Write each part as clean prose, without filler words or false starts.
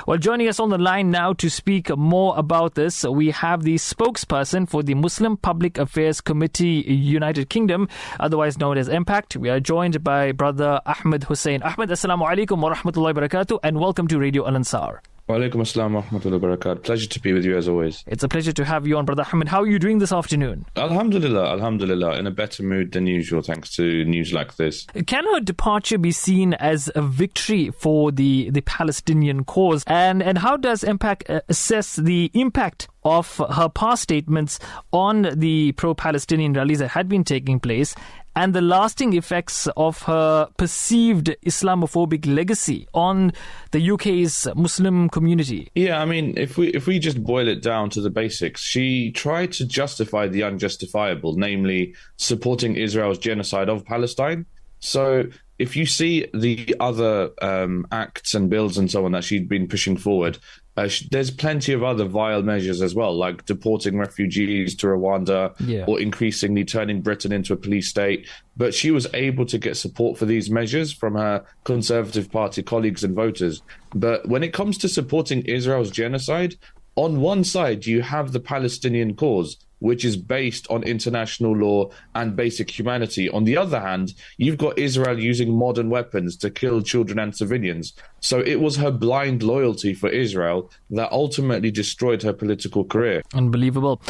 Well, joining us on the line now to speak more about this, we have the spokesperson for the Muslim Public Affairs Committee United Kingdom, otherwise known as MPACUK. We are joined by Brother Ahmed Hussein. Ahmed, Assalamu alaikum wa rahmatullahi wa barakatuh, and welcome to Radio Al-Ansar. Wa alaikum assalam wa rahmatullahi wa barakatuh. Pleasure to be with you as always. It's a pleasure to have you on, Brother Ahmed. How are you doing this afternoon? Alhamdulillah. In a better mood than usual, thanks to news like this. Can her departure be seen as a victory for the Palestinian cause? And how does MPACUK assess the impact of her past statements on the pro-Palestinian rallies that had been taking place, and the lasting effects of her perceived Islamophobic legacy on the UK's Muslim community? Yeah, I mean, if we just boil it down to the basics, she tried to justify the unjustifiable, namely supporting Israel's genocide of Palestine. So if you see the other acts and bills and so on that she'd been pushing forward, there's plenty of other vile measures as well, like deporting refugees to Rwanda or increasingly turning Britain into a police state. But she was able to get support for these measures from her Conservative Party colleagues and voters. But when it comes to supporting Israel's genocide, on one side, you have the Palestinian cause, which is based on international law and basic humanity. On the other hand, you've got Israel using modern weapons to kill children and civilians. So it was her blind loyalty for Israel that ultimately destroyed her political career. Unbelievable.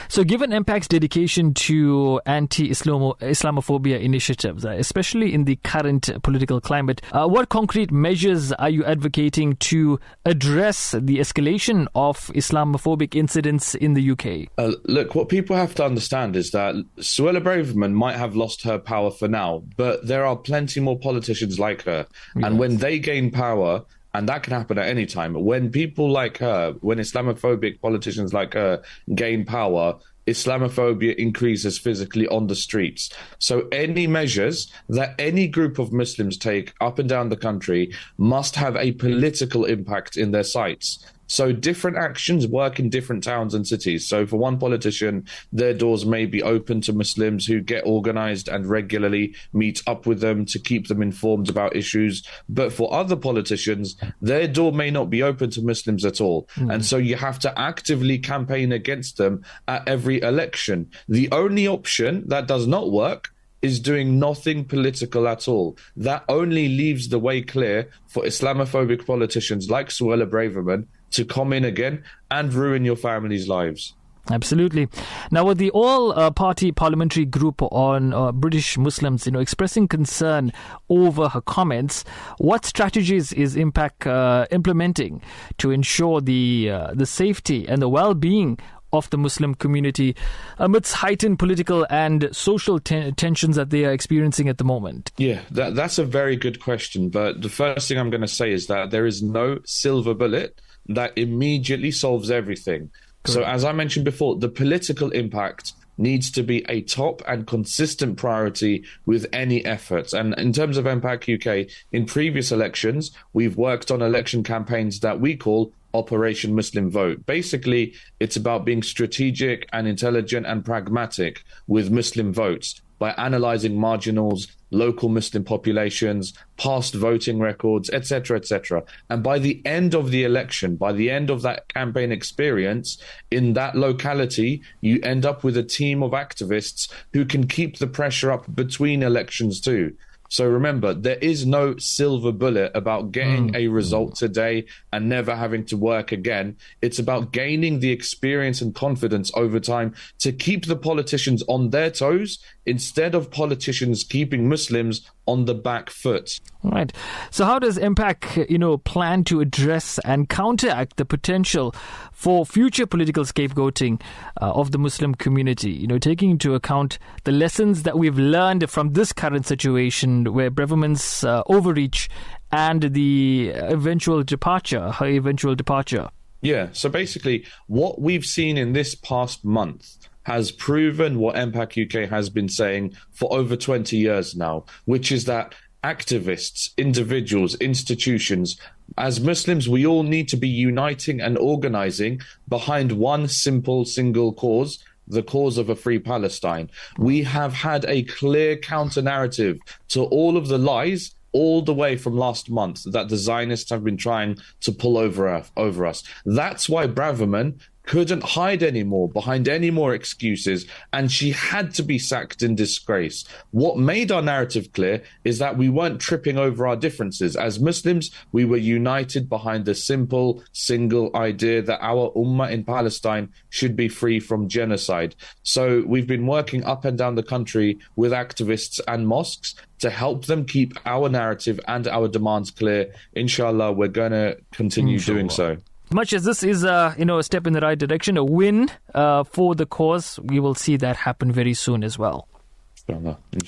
So given MPAC's dedication to anti-Islamophobia initiatives, especially in the current political climate, what concrete measures are you advocating to address the escalation of Islamophobic incidents in the UK? Look, what people have to understand is that Suella Braverman might have lost her power for now, but there are plenty more politicians like her. Yes. And when they gain power, and that can happen at any time, when people like her, when Islamophobic politicians like her gain power, Islamophobia increases physically on the streets. So any measures that any group of Muslims take up and down the country must have a political impact in their sights. So different actions work in different towns and cities. So for one politician, their doors may be open to Muslims who get organized and regularly meet up with them to keep them informed about issues. But for other politicians, their door may not be open to Muslims at all. And so you have to actively campaign against them at every election. The only option that does not work is doing nothing political at all. That only leaves the way clear for Islamophobic politicians like Suella Braverman to come in again and ruin your family's lives. Absolutely. Now, with the all-party parliamentary group on British Muslims, expressing concern over her comments, what strategies is MPACUK implementing to ensure the safety and the well-being of the Muslim community amidst heightened political and social tensions that they are experiencing at the moment? Yeah, that's a very good question. But the first thing I'm going to say is that there is no silver bullet that immediately solves everything. Correct. So as I mentioned before, the political impact needs to be a top and consistent priority with any efforts. And in terms of MPACUK UK, in previous elections, we've worked on election campaigns that we call Operation Muslim Vote. Basically, it's about being strategic and intelligent and pragmatic with Muslim votes by analysing marginals, local Muslim populations, past voting records, etc., etc. And by the end of the election, by the end of that campaign experience, in that locality, you end up with a team of activists who can keep the pressure up between elections too. So remember, there is no silver bullet about getting a result today and never having to work again. It's about gaining the experience and confidence over time to keep the politicians on their toes instead of politicians keeping Muslims on the back foot. Right. So how does MPACUK, plan to address and counteract the potential for future political scapegoating of the Muslim community, taking into account the lessons that we've learned from this current situation where Braverman's overreach and the her eventual departure? Yeah, so basically what we've seen in this past month has proven what MPACUK UK has been saying for over 20 years now, which is that activists, individuals, institutions, as Muslims, we all need to be uniting and organizing behind one single cause, the cause of a free Palestine. We have had a clear counter-narrative to all of the lies all the way from last month that the Zionists have been trying to pull over us. That's why Braverman couldn't hide anymore behind any more excuses, and she had to be sacked in disgrace. What made our narrative clear is that we weren't tripping over our differences. As Muslims, we were united behind the simple, single idea that our ummah in Palestine should be free from genocide. So we've been working up and down the country with activists and mosques to help them keep our narrative and our demands clear. Inshallah, we're going to continue doing so. Much as this is a step in the right direction, a win for the cause, we will see that happen very soon as well.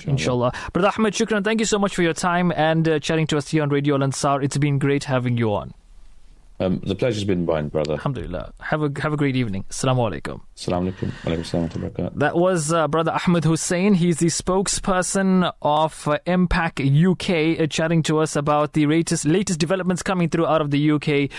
Inshallah. Brother Ahmed, shukran. Thank you so much for your time and chatting to us here on Radio Al Ansar. It's been great having you on. The pleasure's been mine, brother. Alhamdulillah. Have a great evening. Assalamu alaikum. Assalamu alaikum. Wa alaikum assalam. That was Brother Ahmed Hussein. He's the spokesperson of MPACUK, chatting to us about the latest developments coming through out of the UK.